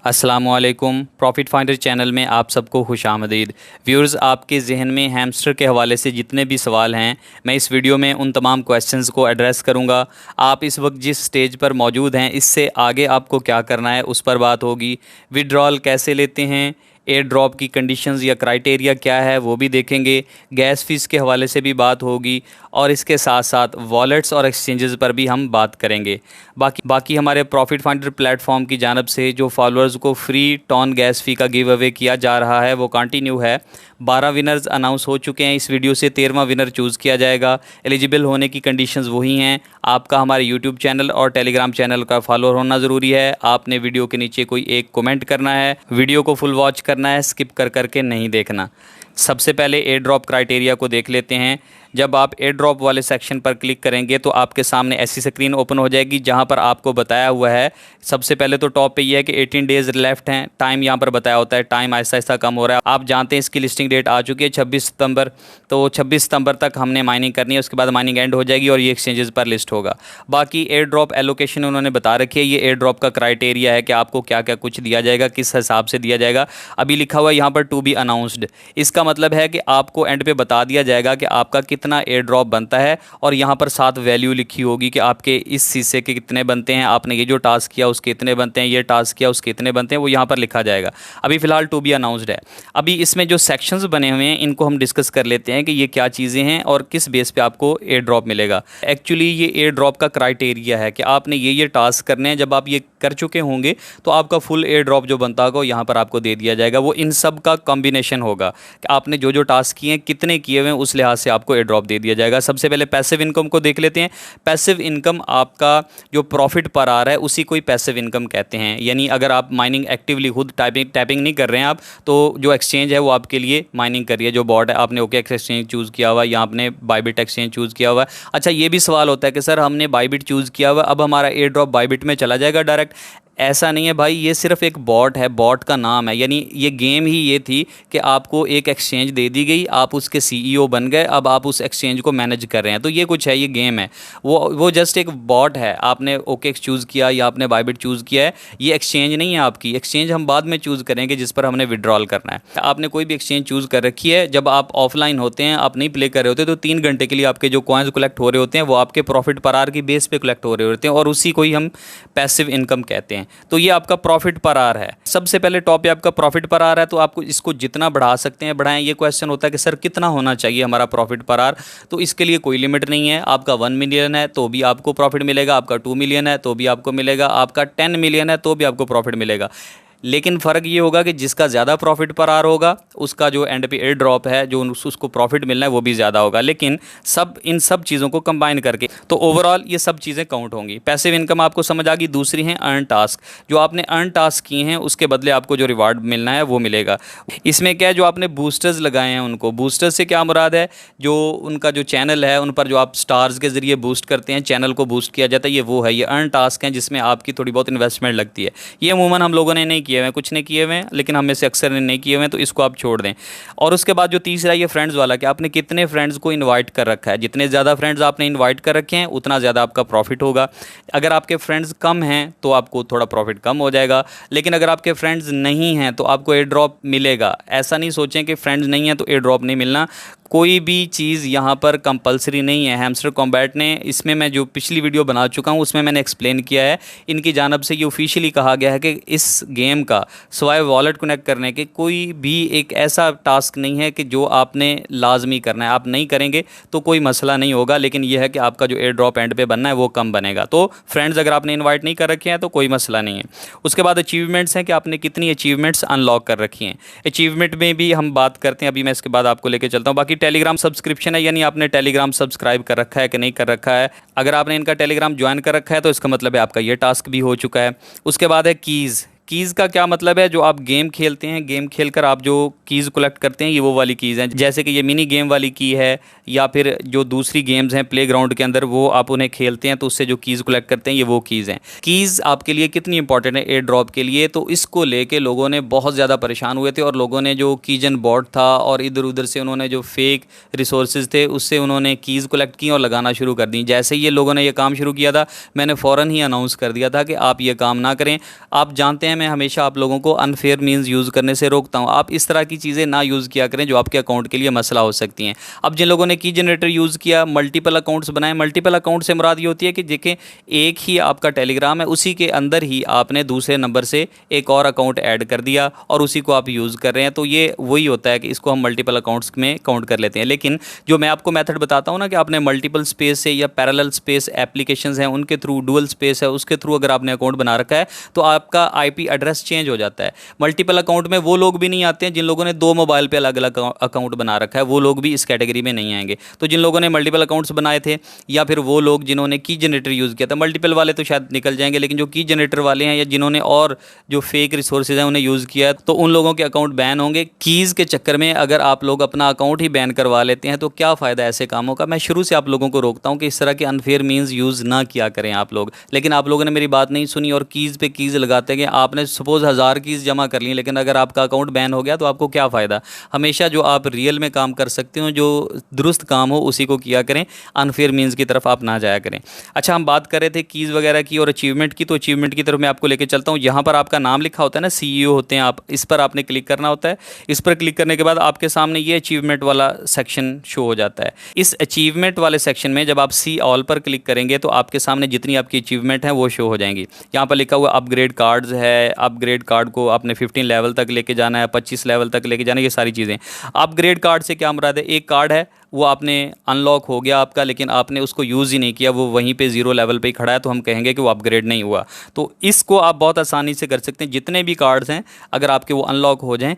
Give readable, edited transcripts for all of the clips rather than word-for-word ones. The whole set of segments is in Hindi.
अस्सलामुअलैकुम। प्रॉफिट फाइंडर चैनल में आप सबको खुशामदीद। व्यूअर्स, आपके जहन में हैमस्टर के हवाले से जितने भी सवाल हैं, मैं इस वीडियो में उन तमाम क्वेश्चंस को एड्रेस करूंगा। आप इस वक्त जिस स्टेज पर मौजूद हैं, इससे आगे आपको क्या करना है उस पर बात होगी। विड्रॉल कैसे लेते हैं, एयर ड्रॉप की कंडीशंस या क्राइटेरिया क्या है वो भी देखेंगे। गैस फीस के हवाले से भी बात होगी और इसके साथ साथ वॉलेट्स और एक्सचेंजेस पर भी हम बात करेंगे। बाकी हमारे प्रॉफिट फाइंडर प्लेटफॉर्म की जानब से जो फॉलोअर्स को फ्री टॉन गैस फ़ी का गिव अवे किया जा रहा है वो कंटिन्यू है। 12 विनर्स अनाउंस हो चुके हैं। इस वीडियो से 13वां विनर चूज़ किया जाएगा। एलिजिबल होने की कंडीशंस वही हैं। आपका हमारे यूट्यूब चैनल और टेलीग्राम चैनल का फॉलोअर होना ज़रूरी है। आपने वीडियो के नीचे कोई एक कमेंट करना है, वीडियो को फुल वॉच करना है, स्किप कर करके नहीं देखना। सबसे पहले एयर ड्रॉप क्राइटेरिया को देख लेते हैं। जब आप एयर ड्रॉप वाले सेक्शन पर क्लिक करेंगे तो आपके सामने ऐसी स्क्रीन ओपन हो जाएगी जहां पर आपको बताया हुआ है। सबसे पहले तो टॉप पे ये है कि 18 डेज़ लेफ्ट हैं। टाइम यहां पर बताया होता है, टाइम आहिस्ता आहिस्ता कम हो रहा है। आप जानते हैं इसकी लिस्टिंग डेट आ चुकी है 26 सितंबर। तो 26 सितंबर तक हमने माइनिंग करनी है, उसके बाद माइनिंग एंड हो जाएगी और ये एक्सचेंजेस पर लिस्ट होगा। बाकी एयर ड्रॉप एलोकेशन उन्होंने बता रखी है। ये एयर ड्रॉप का क्राइटेरिया है कि आपको क्या क्या कुछ दिया जाएगा, किस हिसाब से दिया जाएगा। अभी लिखा हुआ है यहाँ पर टू बी अनाउंसड। इसका मतलब है कि आपको एंड पे बता दिया जाएगा कि आपका कितना एयर ड्रॉप बनता है और यहाँ पर साथ वैल्यू लिखी होगी कि आपके इस शीशे के कितने बनते हैं, आपने ये जो टास्क किया उसके इतने बनते हैं, ये टास्क किया उसके इतने बनते हैं, वो यहाँ पर लिखा जाएगा। अभी फ़िलहाल टू बी अनाउंसड है। अभी इसमें जो सेक्शंस बने हुए हैं इनको हम डिस्कस कर लेते हैं कि ये क्या चीज़ें हैं और किस बेस पे आपको एयर ड्रॉप मिलेगा। एक्चुअली ये एयर ड्रॉप का क्राइटेरिया है कि आपने ये टास्क करने हैं। जब आप ये कर चुके होंगे तो आपका फुल एयर ड्रॉप जो बनता होगा यहाँ पर आपको दे दिया जाएगा। वो इन सब का कॉम्बिनेशन होगा कि आपने जो टास्क किए हैं कितने किए हुए हैं, उस लिहाज से आपको एयर ड्रॉप दे दिया जाएगा। सबसे पहले पैसिव इनकम को देख लेते हैं। पैसिव इनकम आपका जो प्रॉफिट पर आ रहा है उसी को ही पैसिव इनकम कहते हैं। यानी अगर आप माइनिंग एक्टिवली खुद टैपिंग नहीं कर रहे हैं आप, तो जो एक्सचेंज है वो आपके लिए माइनिंग कर रही है। जो बॉट है, आपने ओके एक्सचेंज चूज़ किया हुआ है या आपने बाइबिट एक्सचेंज चूज़ किया हुआ है। अच्छा, ये भी सवाल होता है कि सर हमने बाइबिट चूज़ किया हुआ है, अब हमारा एयर ड्रॉप बाइबिट में चला जाएगा डायरेक्ट? ऐसा नहीं है भाई, ये सिर्फ एक बॉट है, बॉट का नाम है। यानी ये गेम ही ये थी कि आपको एक एक्सचेंज दे दी गई, आप उसके सीईओ बन गए, अब आप उस एक्सचेंज को मैनेज कर रहे हैं। तो ये कुछ है, ये गेम है। वो जस्ट एक बॉट है। आपने ओके चूज़ किया या आपने बाइबिट चूज़ किया है, ये एक्सचेंज नहीं है आपकी। एक्सचेंज हम बाद में चूज़ करेंगे जिस पर हमने विड्रॉल करना है। आपने कोई भी एक्सचेंज चूज़ कर रखी है, जब आप ऑफलाइन होते हैं, आप नहीं प्ले कर रहे होते, तो 3 घंटे के लिए आपके जो कॉइन्स कलेक्ट हो रहे होते हैं वो आपके प्रॉफिट पर आर की बेस पे कलेक्ट हो रहे होते हैं और उसी को ही हम पैसिव इनकम कहते हैं। तो ये आपका प्रॉफिट पर आर है। सबसे पहले टॉप पे आपका प्रॉफिट पर आर है, तो आपको इसको जितना बढ़ा सकते हैं बढ़ाएं। ये क्वेश्चन होता है कि सर कितना होना चाहिए हमारा प्रॉफिट पर आर, तो इसके लिए कोई लिमिट नहीं है। आपका 1 मिलियन है तो भी आपको प्रॉफिट मिलेगा, आपका 2 मिलियन है तो भी आपको मिलेगा, आपका 10 मिलियन है तो भी आपको प्रॉफिट मिलेगा। लेकिन फ़र्क ये होगा कि जिसका ज़्यादा प्रॉफिट पर आर होगा उसका जो एंड पे एयर ड्रॉप है, जो उसको प्रॉफिट मिलना है वो भी ज़्यादा होगा। लेकिन इन सब चीज़ों को कंबाइन करके तो ओवरऑल ये सब चीज़ें काउंट होंगी। पैसिव इनकम आपको समझ आ गई। दूसरी है अर्न टास्क। जो आपने अर्न टास्क किए हैं उसके बदले आपको जो रिवार्ड मिलना है वो मिलेगा। इसमें क्या है, जो आपने बूस्टर्स लगाए हैं उनको, बूस्टर्स से क्या मुराद है, जो उनका जो चैनल है उन पर जो आप स्टार्स के ज़रिए बूस्ट करते हैं, चैनल को बूस्ट किया जाता है, ये वो है। ये अर्न टास्क हैं जिसमें आपकी थोड़ी बहुत इन्वेस्टमेंट लगती है। ये अमूमन हम लोगों ने नहीं किए हुए, कुछ ने किए हुए हैं, लेकिन हम में से अक्सर ने नहीं किए हुए हैं, तो इसको आप छोड़ दें। और उसके बाद जो तीसरा ये फ्रेंड्स वाला, कि आपने कितने फ्रेंड्स को इनवाइट कर रखा है। जितने ज़्यादा फ्रेंड्स आपने इनवाइट कर रखे हैं उतना ज़्यादा आपका प्रॉफिट होगा। अगर आपके फ्रेंड्स कम हैं तो आपको थोड़ा प्रॉफिट कम हो जाएगा, लेकिन अगर आपके फ्रेंड्स नहीं हैं तो आपको एयर ड्रॉप मिलेगा। ऐसा नहीं सोचें कि फ्रेंड्स नहीं हैं तो एयर ड्रॉप नहीं मिलना। कोई भी चीज़ यहाँ पर कंपलसरी नहीं है। हैमस्टर कॉम्बैट ने, इसमें मैं जो पिछली वीडियो बना चुका हूँ उसमें मैंने एक्सप्लेन किया है। इनकी जानब से ये ऑफिशियली कहा गया है कि इस गेम का सिवाय वॉलेट कनेक्ट करने के कोई भी एक ऐसा टास्क नहीं है कि जो आपने लाजमी करना है। आप नहीं करेंगे तो कोई मसला नहीं होगा, लेकिन यह है कि आपका जो एयर ड्रॉप एंड पे बनना है वो कम बनेगा। तो फ्रेंड्स अगर आपने इन्वाइट नहीं कर रखे हैं तो कोई मसला नहीं है। उसके बाद अचीवमेंट्स हैं कि आपने कितनी अचीवमेंट्स अनलॉक कर रखी हैं। अचीवमेंट में भी हम बात करते हैं, अभी मैं इसके बाद आपको लेकर चलता हूँ। बाकी टेलीग्राम सब्सक्रिप्शन है, यानी आपने टेलीग्राम सब्सक्राइब कर रखा है कि नहीं कर रखा है। अगर आपने इनका टेलीग्राम ज्वाइन कर रखा है तो इसका मतलब है आपका ये टास्क भी हो चुका है। उसके बाद है कीज़। कीज़ का क्या मतलब है, जो आप गेम खेलते हैं, गेम खेलकर आप जो कीज़ कलेक्ट करते हैं, ये वो वाली कीज़ हैं। जैसे कि ये मिनी गेम वाली की है, या फिर जो दूसरी गेम्स हैं प्लेग्राउंड के अंदर, वो आप उन्हें खेलते हैं तो उससे जो कीज़ कलेक्ट करते हैं ये वो कीज़ हैं। कीज़ आपके लिए कितनी इंपॉर्टेंट है एयर ड्रॉप के लिए, तो इसको लेके लोगों ने बहुत ज़्यादा परेशान हुए थे और लोगों ने जो कीजन बॉट था और इधर उधर से उन्होंने जो फेक रिसोर्सेज थे उससे उन्होंने कीज़ कलेक्ट की और लगाना शुरू कर दी। जैसे ही ये लोगों ने ये काम शुरू किया था, मैंने फ़ौरन ही अनाउंस कर दिया था कि आप ये काम ना करें। आप जानते हैं मैं हमेशा आप लोगों को अनफेयर मीन्स यूज़ करने से रोकता हूँ। आप इस तरह की चीज़ें ना यूज़ किया करें जो आपके अकाउंट के लिए मसला हो सकती हैं। अब जिन लोगों ने की जनरेटर यूज़ किया, मल्टीपल अकाउंट्स बनाए, मल्टीपल अकाउंट से मुराद ये होती है कि देखें एक ही आपका टेलीग्राम है, उसी के अंदर ही आपने दूसरे नंबर से एक और अकाउंट ऐड कर दिया और उसी को आप यूज़ कर रहे हैं, तो ये वही होता है कि इसको हम मल्टीपल अकाउंट्स में काउंट कर लेते हैं। लेकिन जो मैं आपको मेथड बताता हूँ ना कि आपने मल्टीपल स्पेस से या पैरेलल स्पेस एप्लीकेशंस हैं उनके थ्रू, डुअल स्पेस है उसके थ्रू अगर आपने अकाउंट बना रखा है तो आपका आईपी एड्रेस चेंज हो जाता है। मल्टीपल अकाउंट में वो लोग भी नहीं आते हैं जिन लोगों ने दो मोबाइल पे अलग अलग अकाउंट बना रखा है, वो लोग भी इस कैटेगरी में नहीं आएंगे। तो जिन लोगों ने मल्टीपल अकाउंट्स बनाए थे या फिर वो लोग जिन्होंने की जनरेटर यूज़ किया था, मल्टीपल वाले तो शायद निकल जाएंगे, लेकिन जो की जनरेटर वाले हैं या जिन्होंने और जो फेक रिसोर्सेज हैं उन्हें यूज़ किया तो उन लोगों के अकाउंट बैन होंगे। कीज़ के चक्कर में अगर आप लोग अपना अकाउंट ही बैन करवा लेते हैं तो क्या फ़ायदा ऐसे कामों का। मैं शुरू से आप लोगों को रोकता हूं कि इस तरह के अनफेयर मीन्स यूज़ ना किया करें आप लोग, लेकिन आप लोगों ने मेरी बात नहीं सुनी और कीज़ पे कीज़ लगाते हैं। आपने सपोज़ 1000 कीज़ जमा कर ली, लेकिन अगर आपका अकाउंट बैन हो गया तो आपको क्या फ़ायदा। हमेशा जो आप रियल में काम कर सकते हो, जो दुरुस्त काम हो उसी को किया करें, अनफेयर मीन्स की तरफ आप ना जाया करें। अच्छा, हम बात कर रहे थे कीज़ वगैरह की और अचीवमेंट की, तो अचीवमेंट की तरफ मैं आपको लेकर चलता हूँ। यहाँ पर आपका नाम लिखा होता है ना, CEO होते हैं आप, इस पर आपने क्लिक करना होता है। इस पर क्लिक करने के बाद आपके सामने ये अचीवमेंट वाला सेक्शन शो हो जाता है। इस अचीवमेंट वाले सेक्शन में जब आप सी ऑल पर क्लिक करेंगे तो आपके सामने जितनी आपकी अचीवमेंट है वो शो हो जाएंगी। यहाँ पर लिखा हुआ अपग्रेड कार्ड्स है, अपग्रेड कार्ड को आपने 15 लेवल तक लेके जाना है, 25 लेवल तक लेके जाना है, ये सारी चीज़ें। अपग्रेड कार्ड से क्या मुराद है, एक कार्ड है वो आपने अनलॉक हो गया आपका, लेकिन आपने उसको यूज़ ही नहीं किया, वो वहीं पे 0 लेवल पे ही खड़ा है, तो हम कहेंगे कि वो अपग्रेड नहीं हुआ। तो इसको आप बहुत आसानी से कर सकते हैं। जितने भी कार्ड्स हैं अगर आपके वो अनलॉक हो जाएं,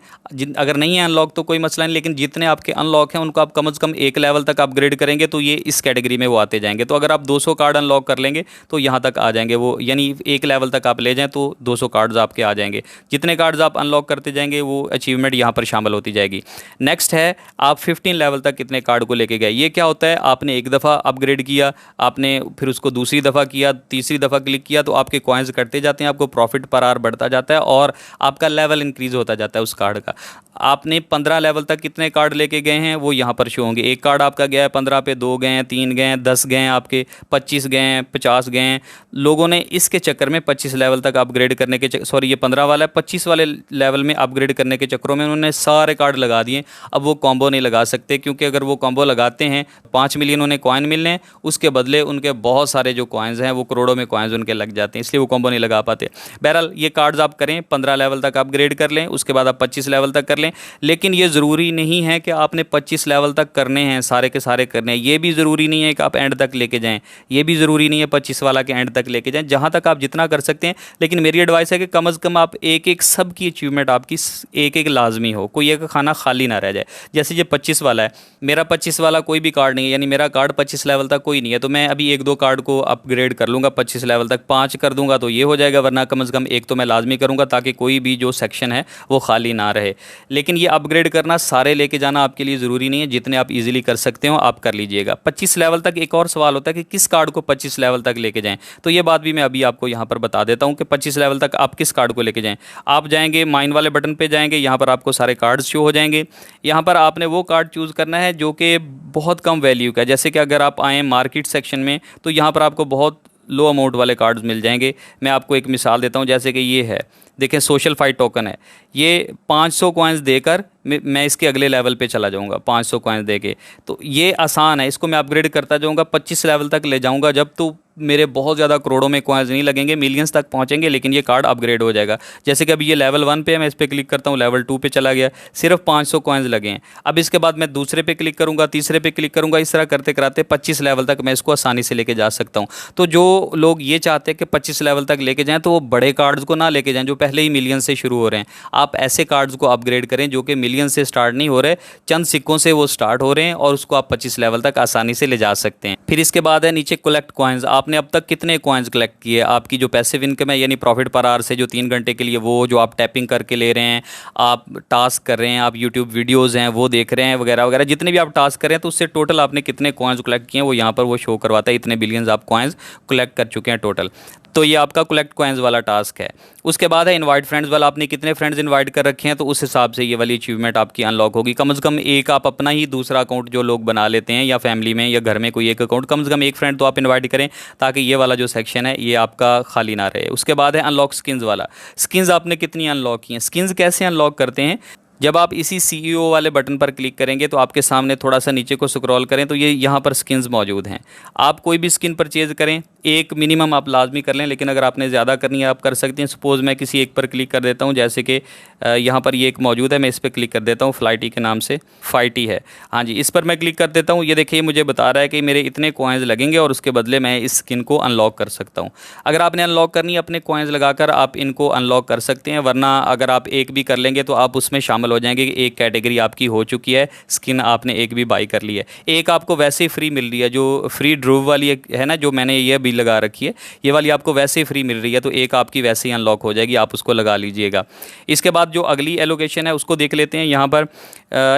अगर नहीं है अनलॉक तो कोई मसला नहीं, लेकिन जितने आपके अनलॉक हैं उनको आप कम से कम 1 लेवल तक अपग्रेड करेंगे तो ये इस कैटेगरी में वो आते जाएंगे। तो अगर आप 200 कार्ड अनलॉक कर लेंगे तो यहाँ तक आ जाएंगे वो, यानी 1 लेवल तक आप ले जाएँ तो 200 कार्ड्स आपके आ जाएंगे। जितने कार्ड्स आप अनलॉक करते जाएंगे वो अचीवमेंट यहाँ पर शामिल होती जाएगी। नेक्स्ट है आप 15 लेवल तक कितने कार्ड को लेके गए। ये क्या होता है, आपने एक दफ़ा अपग्रेड किया, आपने फिर उसको दूसरी दफ़ा किया, तीसरी दफ़ा क्लिक किया तो आपके कॉइन्स कटते जाते हैं, आपको प्रॉफिट पर आवर बढ़ता जाता है और आपका लेवल इंक्रीज़ होता जाता है उस कार्ड का। आपने 15 लेवल तक कितने कार्ड लेके गए हैं वो यहाँ पर शो होंगे। एक कार्ड आपका गया है 15 पे, 2 गए हैं, 3 गए हैं, 10 गए हैं, आपके 25 गए हैं, 50 गए हैं। लोगों ने इसके चक्कर में 25 लेवल तक अपग्रेड करने के सॉरी ये 15 वाला है, 25 वाले लेवल में अपग्रेड करने के चक्करों में उन्होंने सारे कार्ड लगा दिए। अब वो कॉम्बो नहीं लगा सकते, क्योंकि अगर वो कॉम्बो लगाते हैं 5 मिलियन उन्हें कॉइन मिलने हैं, उसके बदले उनके बहुत सारे जो कॉइन्स हैं वो करोड़ों में कॉइन्स उनके लग जाते हैं, इसलिए वो कॉम्बो नहीं लगा पाते। बहरहाल ये कार्ड्स आप करें, 15 लेवल तक अपग्रेड कर लें, उसके बाद आप 25 लेवल तक कर लें। लेकिन ये ज़रूरी नहीं है कि आपने 25 लेवल तक करने हैं, सारे के सारे करने हैं। ये भी ज़रूरी नहीं है कि आप एंड तक लेके जाएँ, ये भी ज़रूरी नहीं है 25 वाला के एंड तक लेके जाएँ। जहाँ तक आप जितना कर सकते हैं, लेकिन मेरी एडवाइस है कि कम से कम आप एक एक सब की अचीवमेंट आपकी एक एक लाजमी हो, कोई एक खाना खाली ना रह जाए। जैसे ये 25 वाला है, मेरा 25 वाला कोई भी कार्ड नहीं है, यानी मेरा कार्ड 25 लेवल तक कोई नहीं है, तो मैं अभी 1-2 कार्ड को अपग्रेड कर लूँगा 25 लेवल तक, 5 कर दूंगा तो ये हो जाएगा, वरना कम से कम एक तो मैं लाजमी करूँगा ताकि कोई भी जो सेक्शन है वो खाली ना रहे। लेकिन ये अपग्रेड करना सारे लेके जाना आपके लिए ज़रूरी नहीं है, जितने आप इजीली कर सकते हो आप कर लीजिएगा। 25 लेवल तक एक और सवाल होता है कि किस कार्ड को 25 लेवल तक लेके जाएँ, तो ये बात भी मैं अभी आपको यहाँ पर बता देता हूँ कि 25 लेवल तक आप किस कार्ड को लेके जाएँ। आप जाएंगे माइन वाले बटन पे जाएंगे, यहाँ पर आपको सारे कार्ड्स शो हो जाएंगे। यहाँ पर आपने वो कार्ड चूज़ करना है जो कि बहुत कम वैल्यू का है। जैसे कि अगर आप आएँ मार्केट सेक्शन में तो यहाँ पर आपको बहुत लो अमाउंट वाले कार्ड्स मिल जाएंगे। मैं आपको एक मिसाल देता हूँ, जैसे कि ये है, देखें सोशल फाइट टोकन है, ये 500 कॉइन्स देकर मैं इसके अगले लेवल पे चला जाऊंगा 500 कॉइन्स देके। तो ये आसान है, इसको मैं अपग्रेड करता जाऊंगा, 25 लेवल तक ले जाऊंगा, जब तो मेरे बहुत ज़्यादा करोड़ों में कॉइन्स नहीं लगेंगे, मिलियंस तक पहुंचेंगे, लेकिन ये कार्ड अपग्रेड हो जाएगा। जैसे कि अभी ये लेवल 1 पे है, मैं इस पर क्लिक करता हूँ, लेवल 2 पे चला गया, सिर्फ 500 कॉइन्स लगे हैं। अब इसके बाद मैं दूसरे पे क्लिक करूँगा, तीसरे पे क्लिक करूँगा, इस तरह करते कराते 25 लेवल तक मैं इसको आसानी से लेके जा सकता हूँ। तो जो लोग ये चाहते हैं कि 25 लेवल तक लेके जाएँ, तो वो बड़े कार्ड्स को ना लेके जाएँ जो पहले ही मिलियन से शुरू हो रहे हैं। आप ऐसे कार्ड्स को अपग्रेड करें जो कि मिलियन से स्टार्ट नहीं हो रहे, चंद सिक्कों से वो स्टार्ट हो रहे हैं, और उसको आप 25 लेवल तक आसानी से ले जा सकते हैं। फिर इसके बाद है नीचे कलेक्ट कॉइन्स। आपने अब तक कितने कॉइन्स कलेक्ट किए, आपकी जो पैसिव इनकम है यानी प्रॉफिट पर आवर से जो 3 घंटे के लिए वो जो आप टैपिंग करके ले रहे हैं, आप टास्क कर रहे हैं, आप यूट्यूब वीडियोज़ हैं वो देख रहे हैं वगैरह वगैरह, जितने भी आप टास्क कर रहे हैं, तो उससे टोटल आपने कितने कॉइन्स कलेक्ट किए हैं वो यहाँ पर वो शो करवाता है, इतने बिलियंस आप कॉइन्स कलेक्ट कर चुके हैं टोटल। तो ये आपका कलेक्ट कॉइन्स वाला टास्क है। उसके बाद है इनवाइट फ्रेंड्स वाला, आपने कितने फ्रेंड्स इनवाइट कर रखे हैं तो उस हिसाब से ये वाली अचीवमेंट आपकी अनलॉक होगी। कम से कम एक आप अपना ही दूसरा अकाउंट जो लोग बना लेते हैं या फैमिली में या घर में कोई एक अकाउंट, कम से कम एक फ्रेंड तो आप इन्वाइट करें ताकि ये वाला जो सेक्शन है ये आपका खाली ना रहे। उसके बाद है अनलॉक स्किन्स वाला। स्किन्स आपने कितनी अनलॉक की हैं? स्किन्स कैसे अनलॉक करते हैं? जब आप इसी CEO वाले बटन पर क्लिक करेंगे तो आपके सामने थोड़ा सा नीचे को स्क्रॉल करें तो ये यहाँ पर स्किन्स मौजूद हैं। आप कोई भी स्किन परचेज़ करें, एक मिनिमम आप लाजमी कर लें, लेकिन अगर आपने ज़्यादा करनी है आप कर सकते हैं। सपोज़ मैं किसी एक पर क्लिक कर देता हूँ, जैसे कि यहाँ पर ये एक मौजूद है, मैं इस पर क्लिक कर देता हूँ, फ्लाइटी के नाम से, फाइटी है, हाँ जी, इस पर मैं क्लिक कर देता हूँ। ये देखिए मुझे बता रहा है कि मेरे इतने कॉइन्स लगेंगे और उसके बदले मैं इस स्किन को अनलॉक कर सकता हूँ। अगर आपने अनलॉक करनी है अपने कॉइन्स लगाकर आप इनको अनलॉक कर सकते हैं, वरना अगर आप एक भी कर लेंगे तो आप उसमें शामिल हो जाएंगे कि एक कैटेगरी आपकी हो चुकी है, स्किन आपने एक भी बाई कर ली है। एक आपको वैसे ही फ्री मिल रही है, जो फ्री ड्रूव वाली है ना, जो मैंने ये भी लगा रखी है, ये वाली आपको वैसे ही फ्री मिल रही है, तो एक आपकी वैसे ही अनलॉक हो जाएगी, आप उसको लगा लीजिएगा। इसके बाद जो अगली एलोकेशन है उसको देख लेते हैं। यहाँ पर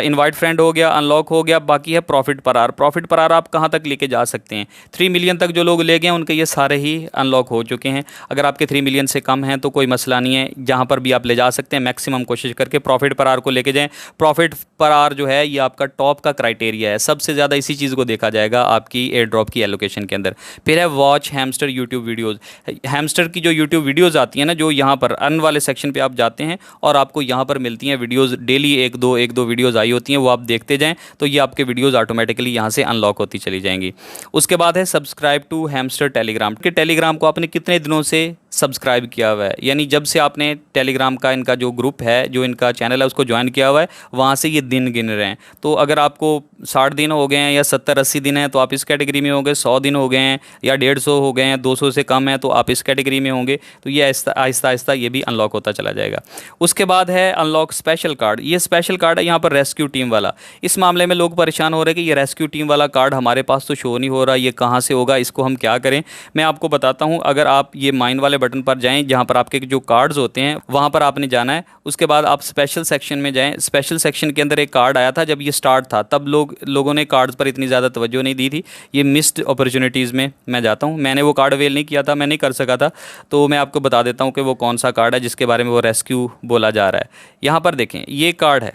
इनवाइट फ्रेंड हो गया, अनलॉक हो गया, बाकी है profit per hour. Profit per hour आप कहाँ तक लेके जा सकते हैं? 3 मिलियन तक जो लोग ले गए हैं उनके ये सारे ही अनलॉक हो चुके हैं। अगर आपके 3 मिलियन से कम हैं तो कोई मसला नहीं है, जहाँ पर भी आप ले जा सकते हैं। मैक्सिमम कोशिश करके प्रॉफिट पर आवर को लेके जाएँ। प्रॉफिट पर आवर जो है ये आपका टॉप का क्राइटेरिया है, सबसे ज़्यादा इसी चीज़ को देखा जाएगा आपकी एयर ड्रॉप की एलोकेशन के अंदर। फिर है watch hamster YouTube videos. Hamster की जो यूट्यूब वीडियोज़ आती हैं ना, जो यहाँ पर अर्न वाले सेक्शन पे आप जाते हैं और आपको यहाँ पर मिलती हैं वीडियोज़, डेली एक दो वीडियोज़ आई होती हैं, वो आप देखते जाएँ तो ये आपके वीडियोज़ ऑटोमेटिकली यहाँ से अनलॉक होती चली जाएंगी। उसके बाद है सब्सक्राइब टू हैमस्टर टेलीग्राम। कि टेलीग्राम को आपने कितने दिनों से सब्सक्राइब किया हुआ है, यानी जब से आपने टेलीग्राम का इनका जो ग्रुप है, जो इनका चैनल है उसको ज्वाइन किया हुआ है, वहाँ से ये दिन गिन रहे हैं। तो अगर आपको 60 दिन हो गए हैं या 70-80 दिन हैं तो आप इस कैटेगरी में होंगे, 100 दिन हो गए हैं या 150 हो गए हैं, 200 से कम है तो आप इस कैटेगरी में होंगे। तो ये आहिस्ता आहिस्ता ये भी अनलॉक होता चला जाएगा। उसके बाद है अनलॉक स्पेशल कार्ड। ये स्पेशल कार्ड है यहाँ पर रेस्क्यू टीम वाला। इस मामले में लोग परेशान हो रहे हैं कि ये रेस्क्यू टीम वाला कार्ड हमारे पास तो शो नहीं हो रहा, ये कहाँ से होगा, इसको हम क्या करें? मैं आपको बताता हूँ। अगर आप ये माइन वाले बटन पर जाएँ, जहाँ पर आपके जो कार्ड्स होते हैं वहाँ पर आपने जाना है। उसके बाद आप स्पेशल सेक्शन में जाएँ। स्पेशल सेक्शन के अंदर एक कार्ड आया था, जब ये स्टार्ट था तब लोगों ने कार्ड्स पर इतनी ज़्यादा तवज्जो नहीं दी थी। ये मिस्ड अपॉर्चुनिटीज़ में मैं जाता हूँ, मैंने वो कार्ड अवेल नहीं किया था, मैं नहीं कर सका था, तो मैं आपको बता देता हूँ कि वो कौन सा कार्ड है जिसके बारे में वो रेस्क्यू बोला जा रहा है। यहाँ पर देखें, ये कार्ड है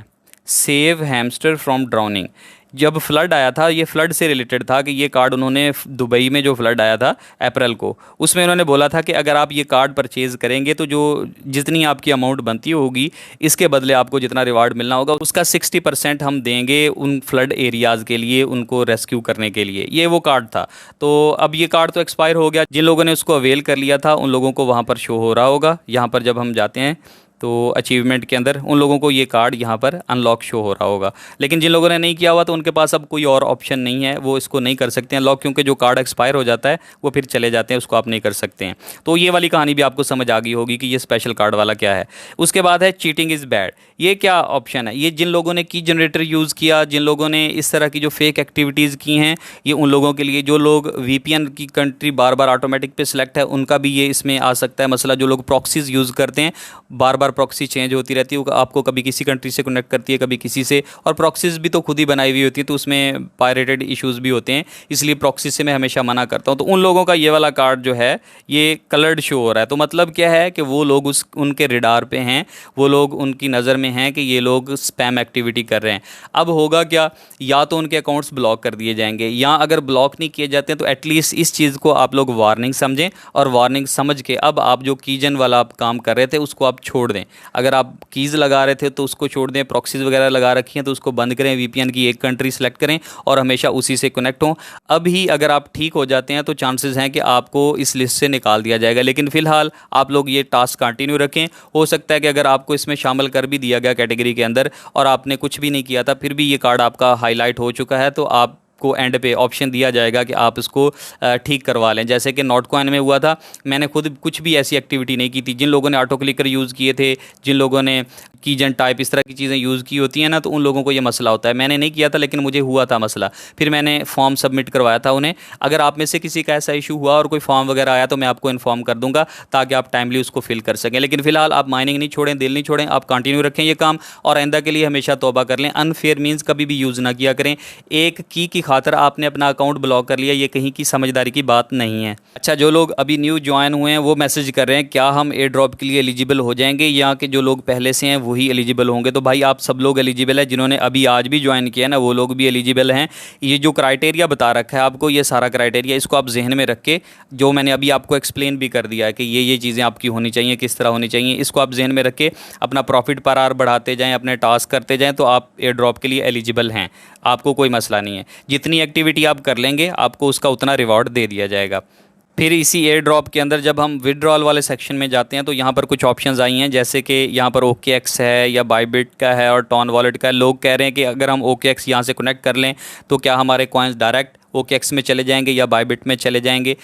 सेव हैमस्टर फ्रॉम ड्राउनिंग। जब फ्लड आया था, ये फ्लड से रिलेटेड था कि ये कार्ड उन्होंने दुबई में जो फ्लड आया था अप्रैल को, उसमें उन्होंने बोला था कि अगर आप ये कार्ड परचेज़ करेंगे तो जो जितनी आपकी अमाउंट बनती होगी इसके बदले आपको जितना रिवार्ड मिलना होगा उसका 60% हम देंगे उन फ्लड एरियाज़ के लिए, उनको रेस्क्यू करने के लिए। ये वो कार्ड था। तो अब ये कार्ड तो एक्सपायर हो गया। जिन लोगों ने उसको अवेल कर लिया था उन लोगों को वहाँ पर शो हो रहा होगा। यहाँ पर जब हम जाते हैं तो अचीवमेंट के अंदर उन लोगों को ये कार्ड यहाँ पर अनलॉक शो हो रहा होगा। लेकिन जिन लोगों ने नहीं किया हुआ तो उनके पास अब कोई और ऑप्शन नहीं है, वो इसको नहीं कर सकते हैं लॉक, क्योंकि जो कार्ड एक्सपायर हो जाता है वो फिर चले जाते हैं, उसको आप नहीं कर सकते हैं। तो ये वाली कहानी भी आपको समझ आ गई होगी कि ये स्पेशल कार्ड वाला क्या है। उसके बाद है चीटिंग इज़ बैड। ये क्या ऑप्शन है? ये जिन लोगों ने की जनरेटर यूज़ किया, जिन लोगों ने इस तरह की जो फेक एक्टिविटीज़ की हैं, ये उन लोगों के लिए। जो लोग VPN की कंट्री बार बार ऑटोमेटिक पे सिलेक्ट है उनका भी ये इसमें आ सकता है मसला। जो लोग प्रॉक्सीज़ यूज़ करते हैं, बार बार प्रॉक्सी चेंज होती रहती है, आपको कभी किसी कंट्री से कनेक्ट करती है, कभी किसी से, और प्रॉक्सीज़ भी तो खुद ही बनाई हुई होती है, तो उसमें पायरेटेड इश्यूज़ भी होते हैं, इसलिए प्रॉक्सी से मैं हमेशा मना करता हूं। तो उन लोगों का ये वाला कार्ड जो है ये कलर्ड शो हो रहा है। तो मतलब क्या है कि वो लोग उनके रिडार पे हैं, वो लोग उनकी नज़र में हैं कि ये लोग स्पैम एक्टिविटी कर रहे हैं। अब होगा क्या, या तो उनके अकाउंट्स ब्लॉक कर दिए जाएंगे, या अगर ब्लॉक नहीं किए जाते हैं तो एटलीस्ट इस चीज़ को आप लोग वार्निंग समझें, और वार्निंग समझ के अब आप जो कीजन वाला आप काम कर रहे थे उसको आप छोड़ दें। अगर आप कीज़ लगा रहे थे तो उसको छोड़ दें, प्रॉक्सीज़ वगैरह लगा रखी हैं तो उसको बंद करें, VPN की एक कंट्री सेलेक्ट करें और हमेशा उसी से कनेक्ट हों। अब ही अगर आप ठीक हो जाते हैं तो चांसेस हैं कि आपको इस लिस्ट से निकाल दिया जाएगा। लेकिन फ़िलहाल आप लोग ये टास्क कंटिन्यू रखें। हो सकता है कि अगर आपको इसमें शामिल कर भी दिया गया कैटेगरी के अंदर और आपने कुछ भी नहीं किया था, फिर भी ये कार्ड आपका हाईलाइट हो चुका है, तो आप को एंड पे ऑप्शन दिया जाएगा कि आप इसको ठीक करवा लें। जैसे कि नोटकॉइन में हुआ था, मैंने खुद कुछ भी ऐसी एक्टिविटी नहीं की थी। जिन लोगों ने ऑटो क्लिकर यूज़ किए थे, जिन लोगों ने कीजन टाइप इस तरह की चीज़ें यूज़ की होती हैं ना, तो उन लोगों को ये मसला होता है। मैंने नहीं किया था लेकिन मुझे हुआ था मसला, फिर मैंने फॉर्म सबमिट करवाया था उन्हें। अगर आप में से किसी का ऐसा इशू हुआ और कोई फॉर्म वगैरह आया तो मैं आपको इन्फॉर्म कर दूंगा ताकि आप टाइमली उसको फिल कर सकें। लेकिन फिलहाल आप माइनिंग नहीं छोड़ें, दिल नहीं छोड़ें, आप कंटिन्यू रखें ये काम, और आइंदा के लिए हमेशा तौबा कर लें। अनफेयर मीन्स कभी भी यूज़ ना किया करें। एक की खातर आपने अपना अकाउंट ब्लॉक कर लिया, ये कहीं की समझदारी की बात नहीं है। अच्छा, जो लोग अभी न्यू ज्वाइन हुए हैं वो मैसेज कर रहे हैं क्या हम एयर ड्रॉप के लिए एलिजिबल हो जाएंगे, या कि जो लोग पहले से हैं वही एलिजिबल होंगे। तो भाई आप सब लोग एलिजिबल है, जिन्होंने अभी आज भी ज्वाइन किया ना वो लोग भी एलिजिबल हैं। ये जो क्राइटेरिया बता रखा है आपको, ये सारा क्राइटेरिया, इसको आप जहन में रख के, जो मैंने अभी आपको एक्सप्लेन भी कर दिया है कि ये चीज़ें आपकी होनी चाहिए, किस तरह होनी चाहिए, इसको आप जहन में रख के अपना प्रॉफिट पर आवर बढ़ाते जाएँ, अपने टास्क करते जाएँ, तो आप एयर ड्रॉप के लिए एलिजिबल हैं। आपको कोई मसला नहीं है। जितनी एक्टिविटी आप कर लेंगे आपको उसका उतना रिवॉर्ड दे दिया जाएगा। फिर इसी एयर ड्रॉप के अंदर जब हम विड्रॉल वाले सेक्शन में जाते हैं तो यहाँ पर कुछ ऑप्शंस आई हैं, जैसे कि यहाँ पर OKX है या बाइबिट का है और टॉन वॉलेट का है। लोग कह रहे हैं कि अगर हम OKX यहाँ से कनेक्ट कर लें तो क्या हमारे कॉइन्स डायरेक्ट OKX में चले जाएंगे या बाइबिट में चले जाएंगे।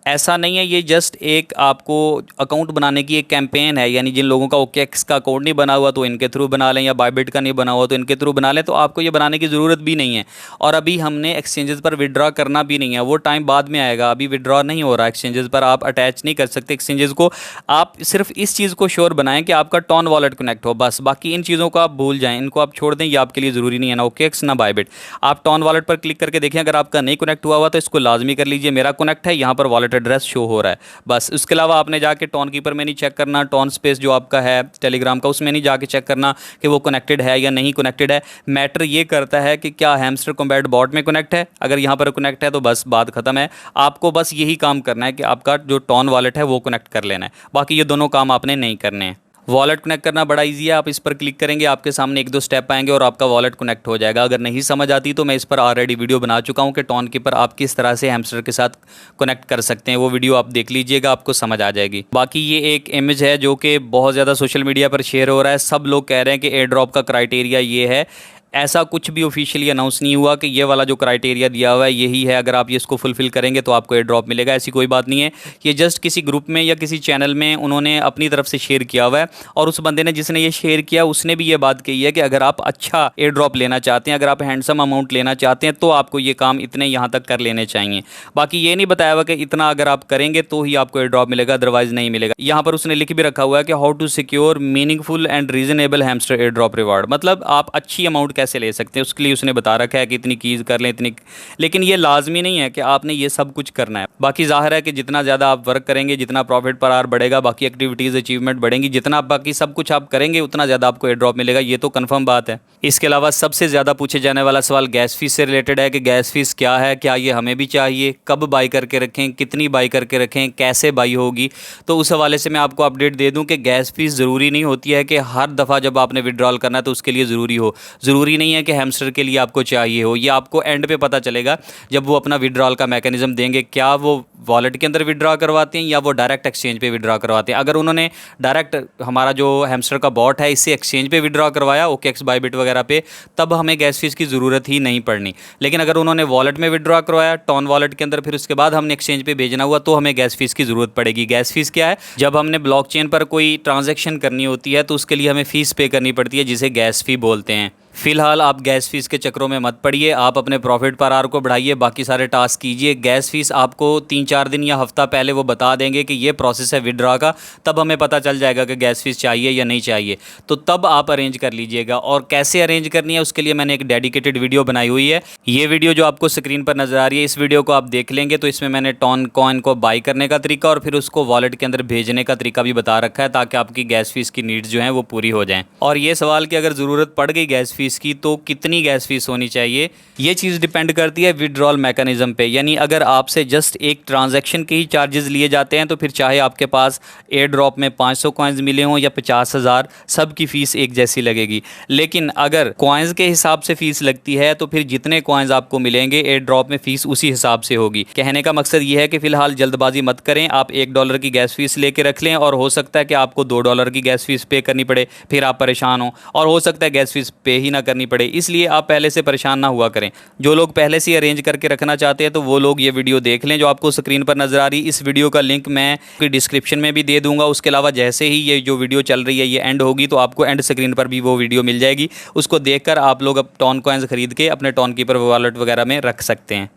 ऐसा नहीं है, ये जस्ट एक आपको अकाउंट बनाने की एक कैंपेन है। यानी जिन लोगों का OKX का अकाउंट नहीं बना हुआ तो इनके थ्रू बना लें, या बाइबिट का नहीं बना हुआ तो इनके थ्रू बना लें। तो आपको ये बनाने की ज़रूरत भी नहीं है। और अभी हमने एक्सचेंजेस पर विड्रॉ करना भी नहीं है, वो टाइम बाद में आएगा। अभी विड्रॉ नहीं हो रहा एक्सचेंजेस पर, आप अटैच नहीं कर सकते एक्सचेंजेस को। आप सिर्फ इस चीज़ को श्योर बनाएं कि आपका टॉन वॉलेट कनेक्ट हो, बस। बाकी इन चीज़ों को आप भूल जाएँ, इनको आप छोड़ दें, ये आपके लिए ज़रूरी नहीं है, ना OKX ना बाइबिट। आप टॉन वॉलेट पर क्लिक करके देखें, अगर आपका नहीं कनेक्ट हुआ तो इसको लाजमी कर लीजिए। मेरा कनेक्ट है, यहाँ पर वॉलेट एड्रेस शो हो रहा है, बस। उसके अलावा आपने जाके टॉन कीपर में नहीं चेक करना, टॉन स्पेस जो आपका है टेलीग्राम का उसमें नहीं जाके चेक करना कि वो कनेक्टेड है या नहीं कनेक्टेड है। मैटर ये करता है कि क्या हैमस्टर कॉम्बैट बॉट में कनेक्ट है। अगर यहाँ पर कनेक्ट है तो बस बात खत्म है। आपको बस यही काम करना है कि आपका जो टॉन वॉलेट है वो कनेक्ट कर लेना है, बाकी ये दोनों काम आपने नहीं करने हैं। वॉलेट कनेक्ट करना बड़ा इजी है, आप इस पर क्लिक करेंगे, आपके सामने 1-2 स्टेप आएंगे और आपका वॉलेट कनेक्ट हो जाएगा। अगर नहीं समझ आती तो मैं इस पर ऑलरेडी वीडियो बना चुका हूं कि टॉन कीपर आप किस तरह से हैमस्टर के साथ कनेक्ट कर सकते हैं। वो वीडियो आप देख लीजिएगा, आपको समझ आ जाएगी। बाकी ये एक इमेज है जो कि बहुत ज़्यादा सोशल मीडिया पर शेयर हो रहा है। सब लोग कह रहे हैं कि एयर ड्रॉप का क्राइटेरिया ये है। ऐसा कुछ भी ऑफिशियली अनाउंस नहीं हुआ कि ये वाला जो क्राइटेरिया दिया हुआ है यही है, अगर आप ये इसको फुलफ़िल करेंगे तो आपको एयर ड्रॉप मिलेगा। ऐसी कोई बात नहीं है। ये जस्ट किसी ग्रुप में या किसी चैनल में उन्होंने अपनी तरफ से शेयर किया हुआ है, और उस बंदे ने जिसने ये शेयर किया उसने भी ये बात कही है कि अगर आप अच्छा एयर ड्रॉप लेना चाहते हैं, अगर आप हैंडसम अमाउंट लेना चाहते हैं तो आपको ये काम इतने यहाँ तक कर लेने चाहिए। बाकी ये नहीं बताया हुआ कि इतना अगर आप करेंगे तो ही आपको एयर ड्रॉप मिलेगा, अदरवाइज़ नहीं मिलेगा। यहाँ पर उसने लिख भी रखा हुआ है कि how to secure meaningful and reasonable hamster air drop reward, मतलब आप अच्छी अमाउंट कैसे ले सकते हैं उसके लिए उसने बता रखा है कि इतनी कीज़ कर लें, इतनी। लेकिन ये लाजमी नहीं है कि आपने ये सब कुछ करना है। बाकी जाहिर है कि जितना ज़्यादा आप वर्क करेंगे, जितना प्रॉफिट पर आवर बढ़ेगा, बाकी एक्टिविटीज़ अचीवमेंट बढ़ेंगी, जितना बाकी सब कुछ आप करेंगे उतना ज़्यादा आपको एयर ड्रॉप मिलेगा, ये तो कन्फर्म बात है। इसके अलावा सबसे ज़्यादा पूछे जाने वाला सवाल गैस फीस से रिलेटेड है कि गैस फीस क्या है, क्या ये हमें भी चाहिए, कब बाई करके रखें, कितनी बाई करके रखें, कैसे बाई होगी। तो उस हवाले से मैं आपको अपडेट दे दूं कि गैस फीस ज़रूरी नहीं होती है कि हर दफ़ा जब आपने विड्रॉल करना है तो उसके लिए ज़रूरी हो। ज़रूरी नहीं है कि हैमस्टर के लिए आपको चाहिए हो, ये आपको एंड पे पता चलेगा जब वो अपना विड्रॉल का मैकेनिज्म देंगे। क्या वो वॉलेट के अंदर विड्रॉ करवाते हैं या वो डायरेक्ट एक्सचेंज पे विड्रॉ करवाते हैं। अगर उन्होंने डायरेक्ट हमारा जो हैमस्टर का बॉट है इससे एक्सचेंज पे विड्रॉ करवाया OKX बाइबिट वगैरह पे, तब हमें गैस फीस की ज़रूरत ही नहीं पड़नी। लेकिन अगर उन्होंने वॉलेट में विड्रॉ करवाया टॉन वॉलेट के अंदर, फिर उसके बाद हमने एक्सचेंज पे भेजना हुआ, तो हमें गैस फीस की ज़रूरत पड़ेगी। गैस फीस क्या है? जब हमने ब्लॉकचेन पर कोई ट्रांजैक्शन करनी होती है तो उसके लिए हमें फ़ीस पे करनी पड़ती है, जिसे गैस फी बोलते हैं। फिलहाल आप गैस फीस के चक्रों में मत पड़िए, आप अपने प्रॉफिट पर आवर को बढ़ाइए, बाकी सारे टास्क कीजिए। गैस फीस आपको 3-4 दिन या हफ्ता पहले वो बता देंगे कि ये प्रोसेस है विड्रॉ का, तब हमें पता चल जाएगा कि गैस फीस चाहिए या नहीं चाहिए, तो तब आप अरेंज कर लीजिएगा। और कैसे अरेंज करनी है उसके लिए मैंने एक डेडिकेटेड वीडियो बनाई हुई है। ये वीडियो जो आपको स्क्रीन पर नज़र आ रही है, इस वीडियो को आप देख लेंगे तो इसमें मैंने टॉन कॉइन को बाई करने का तरीका और फिर उसको वॉलेट के अंदर भेजने का तरीका भी बता रखा है, ताकि आपकी गैस फीस की नीड्स जो हैं वो पूरी हो जाएँ। और ये सवाल कि अगर ज़रूरत पड़ गई गैस फीस की तो कितनी गैस फीस होनी चाहिए, ये चीज़ डिपेंड करती है विड्रॉल मैकेनिज्म पे। यानी अगर आपसे जस्ट एक ट्रांजैक्शन के ही चार्जेस लिए जाते हैं तो फिर चाहे आपके पास एयर ड्रॉप में 500 कॉइन्स मिले हों या 50,000, सब की फ़ीस एक जैसी लगेगी। लेकिन अगर कॉइन्स के हिसाब से फ़ीस लगती है तो फिर जितने कॉइन्स आपको मिलेंगे एयर ड्रॉप में फ़ीस उसी हिसाब से होगी। कहने का मकसद ये है कि फ़िलहाल जल्दबाजी मत करें, आप $1 की गैस फीस लेके रख लें, और हो सकता है कि आपको $2 की गैस फीस पे करनी पड़े, फिर आप परेशान हो। और हो सकता है गैस फीस पे ही तंगी ना करनी पड़े, इसलिए आप पहले से परेशान ना हुआ करें। जो लोग पहले से अरेंज करके रखना चाहते हैं तो वो लोग ये वीडियो देख लें जो आपको स्क्रीन पर नज़र आ रही। इस वीडियो का लिंक मैं डिस्क्रिप्शन में भी दे दूंगा। उसके अलावा जैसे ही ये जो वीडियो चल रही है ये एंड होगी तो आपको एंड स्क्रीन पर भी वो वीडियो मिल जाएगी। उसको देखकर आप लोग अब टॉन कॉइन्स खरीद के अपने टॉन कीपर वॉलेट वगैरह में रख सकते हैं।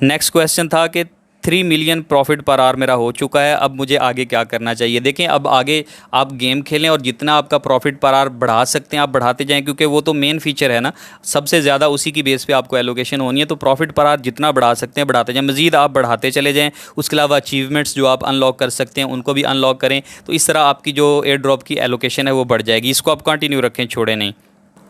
नेक्स्ट क्वेश्चन था कि 3 मिलियन प्रॉफिट पर आवर मेरा हो चुका है, अब मुझे आगे क्या करना चाहिए। देखें, अब आगे आप गेम खेलें और जितना आपका प्रॉफिट पर आवर बढ़ा सकते हैं आप बढ़ाते जाएं, क्योंकि वो तो मेन फीचर है ना, सबसे ज़्यादा उसी की बेस पे आपको एलोकेशन होनी है। तो प्रॉफिट पर आवर जितना बढ़ा सकते हैं बढ़ाते जाएं, मज़ीद आप बढ़ाते चले जाएँ। उसके अलावा अचीवमेंट्स जो आप अनलॉक कर सकते हैं उनको भी अनलॉक करें, तो इस तरह आपकी जो एयर ड्रॉप की एलोकेशन है वो बढ़ जाएगी। इसको आप कंटिन्यू रखें, छोड़ें नहीं।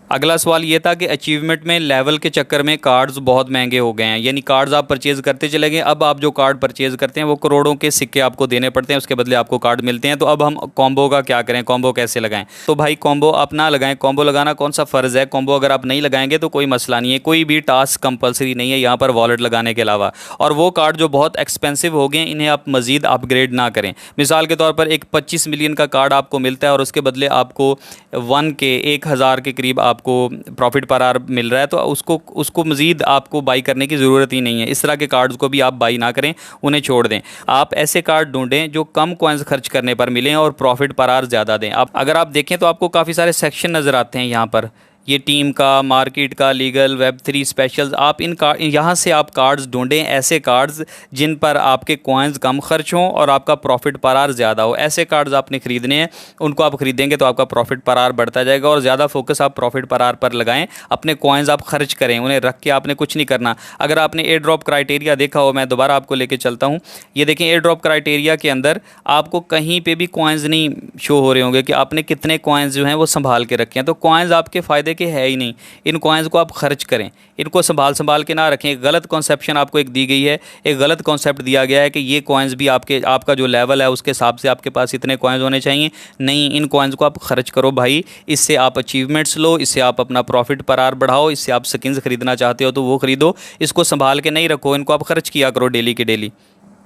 अगला सवाल ये था कि अचीवमेंट में लेवल के चक्कर में कार्ड्स बहुत महंगे हो गए हैं, यानी कार्ड्स आप परचेज़ करते चले गए। अब आप जो कार्ड परचेज़ करते हैं वो करोड़ों के सिक्के आपको देने पड़ते हैं, उसके बदले आपको कार्ड मिलते हैं। तो अब हम कॉम्बो का क्या करें, कॉम्बो कैसे लगाएं। तो भाई कॉम्बो आप ना लगाएं। कॉम्बो लगाना कौन सा फ़र्ज़ है। कॉम्बो अगर आप नहीं लगाएंगे तो कोई मसला नहीं है, कोई भी टास्क कंपलसरी नहीं है यहाँ पर वॉलेट लगाने के अलावा। और वो कार्ड जो बहुत एक्सपेंसिव हो गए इन्हें आप मज़ीद अपग्रेड ना करें। मिसाल के तौर पर एक 25 मिलियन का कार्ड आपको मिलता है और उसके बदले आपको 1,000 के करीब आपको प्रॉफिट पर आवर मिल रहा है, तो उसको मज़ीद आपको बाई करने की ज़रूरत ही नहीं है। इस तरह के कार्ड्स को भी आप बाई ना करें, उन्हें छोड़ दें। आप ऐसे कार्ड ढूंढें जो कम कॉइन्स खर्च करने पर मिलें और प्रॉफिट पर आवर ज़्यादा दें। अगर आप देखें तो आपको काफ़ी सारे सेक्शन नज़र आते हैं यहाँ पर, ये टीम का, मार्केट का, लीगल, Web3 स्पेशल्स। आप यहाँ से आप कार्ड्स ढूंढें, ऐसे कार्ड्स जिन पर आपके कॉइन्स कम खर्च हों और आपका प्रॉफिट पर आवर ज़्यादा हो। ऐसे कार्ड्स आपने ख़रीदने हैं, उनको आप ख़रीदेंगे तो आपका प्रॉफिट पर आवर बढ़ता जाएगा। और ज़्यादा फोकस आप प्रॉफिट पर आवर पर लगाएं। अपने कॉइन्स आप खर्च करें, उन्हें रख के आपने कुछ नहीं करना। अगर आपने एयर ड्रॉप क्राइटेरिया देखा हो, मैं दोबारा आपको लेके चलता हूँ। ये देखें, एयर ड्रॉप क्राइटेरिया के अंदर आपको कहीं पर भी कॉइन्स नहीं शो हो रहे होंगे कि आपने कितने कॉइन्स जो हैं वो संभाल के रखे हैं। तो कॉइन्स आपके फ़ायदे के है ही नहीं। इन कॉइन्स को आप खर्च करें, इनको संभाल के ना रखें। एक गलत कॉन्सेप्शन आपको एक दी गई है, एक गलत कॉन्सेप्ट दिया गया है कि ये कॉइन्स भी आपका जो लेवल है उसके हिसाब से आपके पास इतने कॉइन्स होने चाहिए। नहीं, इन कॉइन्स को आप खर्च करो भाई। इससे आप अचीवमेंट्स लो, इससे आप अपना प्रॉफिट पर आवर बढ़ाओ, इससे आप स्किन्स खरीदना चाहते हो तो वो खरीदो। इसको संभाल के नहीं रखो, इनको आप खर्च किया करो डेली के डेली।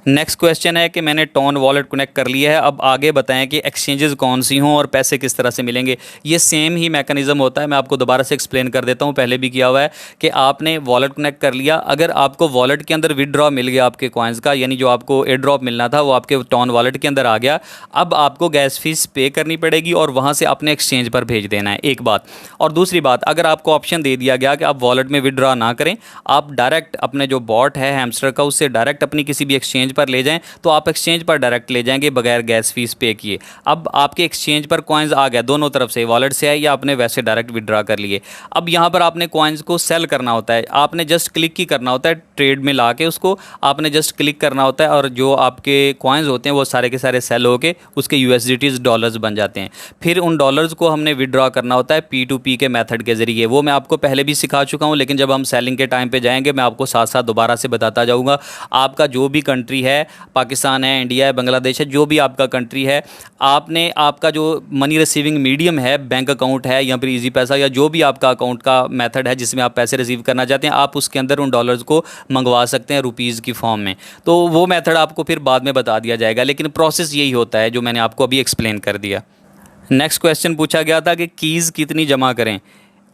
नेक्स्ट क्वेश्चन है कि मैंने टॉन वॉलेट कनेक्ट कर लिया है, अब आगे बताएं कि एक्सचेंजेस कौन सी हों और पैसे किस तरह से मिलेंगे। ये सेम ही मैकेनिज़्म होता है, मैं आपको दोबारा से एक्सप्लेन कर देता हूँ, पहले भी किया हुआ है कि आपने वॉलेट कनेक्ट कर लिया। अगर आपको वॉलेट के अंदर विदड्रॉ मिल गया आपके कॉइन्स का, यानी जो आपको एयर ड्रॉप मिलना था वो आपके टॉन वॉलेट के अंदर आ गया, अब आपको गैस फीस पे करनी पड़ेगी और वहाँ से अपने एक्सचेंज पर भेज देना है, एक बात। और दूसरी बात, अगर आपको ऑप्शन दे दिया गया कि आप वॉलेट में विदड्रॉ ना करें, आप डायरेक्ट अपने जो बॉट है हैमस्टर का उससे डायरेक्ट अपनी किसी भी एक्सचेंज पर ले जाएँ, तो आप एक्सचेंज पर डायरेक्ट ले जाएंगे बगैर गैस फीस पे किए। अब आपके एक्सचेंज पर कॉइन्स आ गया, दोनों तरफ से, वॉलेट से है या आपने वैसे डायरेक्ट विड्रा कर लिए। अब यहाँ पर आपने कॉइन्स को सेल करना होता है, आपने जस्ट क्लिक ही करना होता है, ट्रेड में ला के उसको आपने जस्ट क्लिक करना होता है और जो आपके कॉइन्स होते हैं वो सारे के सारे सेल होके उसके USDTs डॉलर्स बन जाते हैं। फिर उन डॉलर्स को हमने विड्रॉ करना होता है P2P के मेथड के ज़रिए। वो मैं आपको पहले भी सिखा चुका हूँ, लेकिन जब हम सेलिंग के टाइम पे जाएंगे मैं आपको साथ साथ दोबारा से बताता जाऊँगा। आपका जो भी कंट्री है, पाकिस्तान है, इंडिया है, बांग्लादेश है, जो भी आपका कंट्री है, आपने आपका जो मनी रिसीविंग मीडियम है, बैंक अकाउंट है या फिर इजी पैसा या जो भी आपका अकाउंट का मेथड है जिसमें आप पैसे रिसीव करना चाहते हैं, आप उसके अंदर उन डॉलर्स को मंगवा सकते हैं रुपीज़ की फॉर्म में। तो वो मेथड आपको फिर बाद में बता दिया जाएगा, लेकिन प्रोसेस यही होता है जो मैंने आपको अभी एक्सप्लेन कर दिया। नेक्स्ट क्वेश्चन पूछा गया था कि कीज़ कितनी जमा करें,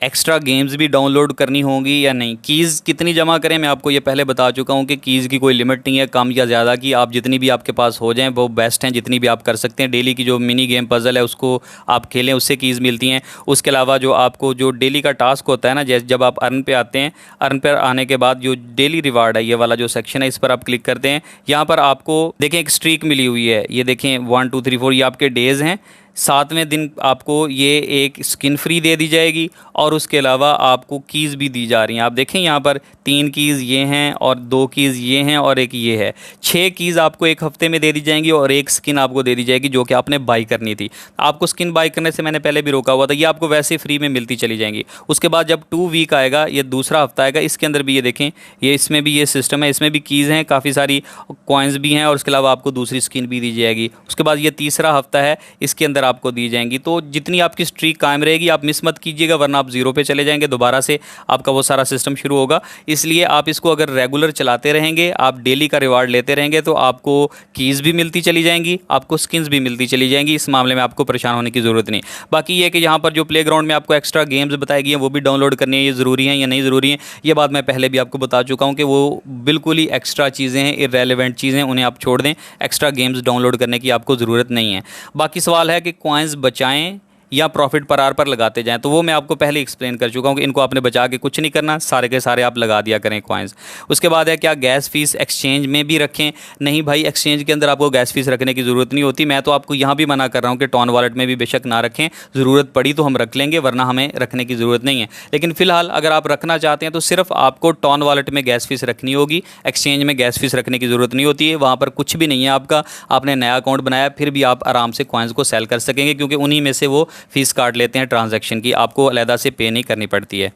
एक्स्ट्रा गेम्स भी डाउनलोड करनी होंगी या नहीं। कीज़ कितनी जमा करें, मैं आपको ये पहले बता चुका हूँ कि कीज़ की कोई लिमिट नहीं है, कम या ज़्यादा की। आप जितनी भी आपके पास हो जाएं वो बेस्ट हैं, जितनी भी आप कर सकते हैं। डेली की जो मिनी गेम पजल है उसको आप खेलें, उससे कीज़ मिलती हैं। उसके अलावा जो आपको जो डेली का टास्क होता है ना, जैसे जब आप अर्न पे आते हैं, अर्न पर आने के बाद जो डेली रिवार्ड है, ये वाला जो सेक्शन है, इस पर आप क्लिक करते हैं। यहाँ पर आपको देखें एक स्ट्रीक मिली हुई है, ये देखें 1 2 3 4, ये आपके डेज़ हैं। 7वें दिन आपको ये एक स्किन फ्री दे दी जाएगी और उसके अलावा आपको कीज़ भी दी जा रही हैं। आप देखें यहाँ पर 3 कीज़ ये हैं और 2 कीज़ ये हैं और एक ये है। 6 कीज़ आपको एक हफ्ते में दे दी जाएंगी और एक स्किन आपको दे दी जाएगी जो कि आपने बाई करनी थी। आपको स्किन बाई करने से मैंने पहले भी रोका हुआ था, ये आपको वैसे फ्री में मिलती चली जाएंगी। उसके बाद जब 2 वीक आएगा, ये दूसरा हफ्ता आएगा, इसके अंदर भी ये देखें, ये इसमें भी ये सिस्टम है, इसमें भी कीज़ हैं, काफ़ी सारी कॉइन्स भी हैं और उसके अलावा आपको दूसरी स्किन भी दी जाएगी। उसके बाद ये तीसरा हफ्ता है, इसके अंदर अगर आपको दी जाएंगी तो जितनी आपकी स्ट्रीक कायम रहेगी आप मिस मत कीजिएगा, वरना आप जीरो पे चले जाएंगे, दोबारा से आपका वो सारा सिस्टम शुरू होगा। इसलिए आप इसको अगर रेगुलर चलाते रहेंगे, आप डेली का रिवार्ड लेते रहेंगे, तो आपको कीज़ भी मिलती चली जाएंगी, आपको स्किन्स भी मिलती चली जाएंगी। इस मामले में आपको परेशान होने की ज़रूरत नहीं। बाकी ये कि यहाँ पर जो प्लेग्राउंड में आपको एक्स्ट्रा गेम्स बताई गई हैं वो भी डाउनलोड करनी है, ये ज़रूरी है या नहीं ज़रूरी है, ये बात मैं पहले भी आपको बता चुका हूँ कि वो बिल्कुल ही एक्स्ट्रा चीज़ें हैं, इररेलेवेंट चीज़ें, उन्हें आप छोड़ दें। एक्स्ट्रा गेम्स डाउनलोड करने की आपको ज़रूरत नहीं है। बाकी सवाल है कि कॉइन्स बचाएं या प्रॉफिट पर आर पर लगाते जाएं, तो वो मैं आपको पहले एक्सप्लेन कर चुका हूँ कि इनको आपने बचा के कुछ नहीं करना, सारे के सारे आप लगा दिया करें कॉइन्स। उसके बाद है क्या गैस फीस एक्सचेंज में भी रखें? नहीं भाई, एक्सचेंज के अंदर आपको गैस फीस रखने की ज़रूरत नहीं होती। मैं तो आपको यहाँ भी मना कर रहा हूँ कि टॉन वॉलेट में भी बेशक ना रखें, ज़रूरत पड़ी तो हम रख लेंगे, वरना हमें रखने की ज़रूरत नहीं है। लेकिन फिलहाल अगर आप रखना चाहते हैं तो सिर्फ आपको टॉन वॉलेट में गैस फीस रखनी होगी, एक्सचेंज में गैस फीस रखने की ज़रूरत नहीं होती है। वहाँ पर कुछ भी नहीं है आपका, आपने नया अकाउंट बनाया फिर भी आप आराम से कॉइन्स को सेल कर सकेंगे, क्योंकि उन्हीं में से वो फीस काट लेते हैं ट्रांजैक्शन की, आपको अलग से पे नहीं करनी पड़ती है।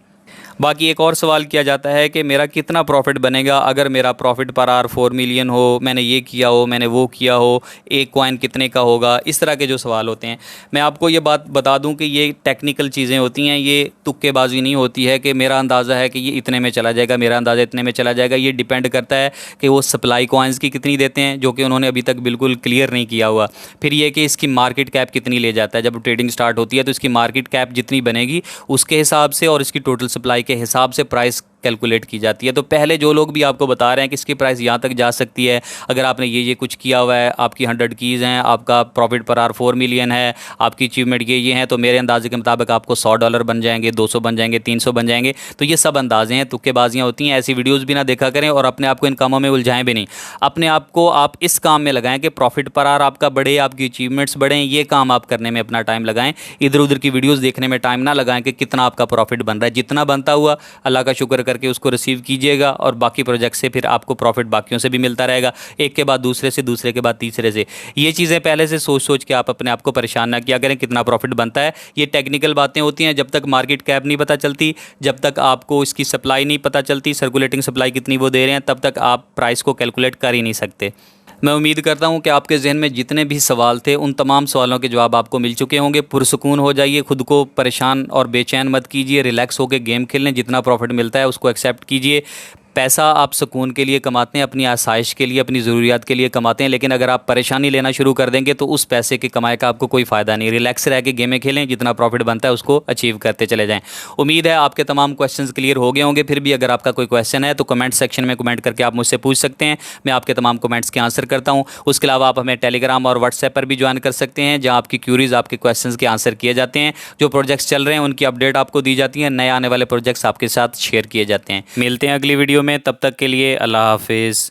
बाकी एक और सवाल किया जाता है कि मेरा कितना प्रॉफिट बनेगा अगर मेरा प्रॉफिट पर आर 4 मिलियन हो, मैंने ये किया हो, मैंने वो किया हो, एक कॉइन कितने का होगा, इस तरह के जो सवाल होते हैं। मैं आपको ये बात बता दूं कि ये टेक्निकल चीज़ें होती हैं, ये तुक्केबाजी नहीं होती है कि मेरा अंदाज़ा है कि ये इतने में चला जाएगा, मेरा अंदाज़ा इतने में चला जाएगा। ये डिपेंड करता है कि वो सप्लाई कॉइन्स की कितनी देते हैं, जो कि उन्होंने अभी तक बिल्कुल क्लियर नहीं किया हुआ। फिर ये कि इसकी मार्केट कैप कितनी ले जाता है, जब ट्रेडिंग स्टार्ट होती है तो इसकी मार्केट कैप जितनी बनेगी उसके हिसाब से और इसकी टोटल सप्लाई के हिसाब से प्राइस कैलकुलेट की जाती है। तो पहले जो लोग भी आपको बता रहे हैं कि इसकी प्राइस यहाँ तक जा सकती है, अगर आपने ये कुछ किया हुआ है, आपकी 100 कीज़ हैं, आपका प्रॉफिट पर आर 4 मिलियन है, आपकी अचीवमेंट ये हैं, तो मेरे अंदाजे के मुताबिक आपको $100 बन जाएंगे, 200 बन जाएंगे, 300 बन जाएंगे। तो ये सब अंदाजे हैं, तुक्केबाजियाँ होती हैं। ऐसी वीडियोज़ भी ना देखा करें और अपने आप को इन कामों में उलझाएं भी नहीं। अपने आप को आप इस काम में लगाएं कि प्रॉफिट पर आर आपका बढ़े, आपकी अचीवमेंट्स बढ़ें, ये काम आप करने में अपना टाइम लगाएं। इधर उधर की वीडियोज़ देखने में टाइम ना लगाएं कि कितना आपका प्रॉफिट बन रहा है। जितना बनता हुआ अल्लाह का शुक्र करके उसको रिसीव कीजिएगा, और बाकी प्रोजेक्ट से फिर आपको प्रॉफिट बाकियों से भी मिलता रहेगा, एक के बाद दूसरे से, दूसरे के बाद तीसरे से। ये चीज़ें पहले से सोच सोच के आप अपने आप को परेशान ना किया करें कितना प्रॉफिट बनता है। ये टेक्निकल बातें होती हैं, जब तक मार्केट कैप नहीं पता चलती, जब तक आपको इसकी सप्लाई नहीं पता चलती, सर्कुलेटिंग सप्लाई कितनी वो दे रहे हैं, तब तक आप प्राइस को कैलकुलेट कर ही नहीं सकते। मैं उम्मीद करता हूं कि आपके जहन में जितने भी सवाल थे उन तमाम सवालों के जवाब आपको मिल चुके होंगे। पुरसुकून हो जाइए, खुद को परेशान और बेचैन मत कीजिए, रिलैक्स होकर गेम खेलें, जितना प्रॉफिट मिलता है उसको एक्सेप्ट कीजिए। पैसा आप सुकून के लिए कमाते हैं, अपनी आसाइश के लिए, अपनी ज़रूरियात के लिए कमाते हैं, लेकिन अगर आप परेशानी लेना शुरू कर देंगे तो उस पैसे के कमाए का आपको कोई फ़ायदा नहीं। रिलैक्स रह के गेमें खेलें, जितना प्रॉफिट बनता है उसको अचीव करते चले जाएं। उम्मीद है आपके तमाम क्वेश्चंस क्लियर हो गए होंगे। फिर भी अगर आपका कोई क्वेश्चन है तो कमेंट सेक्शन में कमेंट करके आप मुझसे पूछ सकते हैं, मैं आपके तमाम कमेंट्स के आंसर करता हूँ। उसके अलावा आप हमें टेलीग्राम और व्हाट्सएप पर भी ज्वाइन कर सकते हैं, जहाँ आपकी क्यूरीज़, आपके क्वेश्चन के आंसर किए जाते हैं। जो प्रोजेक्ट्स चल रहे हैं उनकी अपडेट आपको दी जाती है, नए आने वाले प्रोजेक्ट्स आपके साथ शेयर किए जाते हैं। मिलते हैं अगली वीडियो में, तब तक के लिए अल्लाह हाफिज़।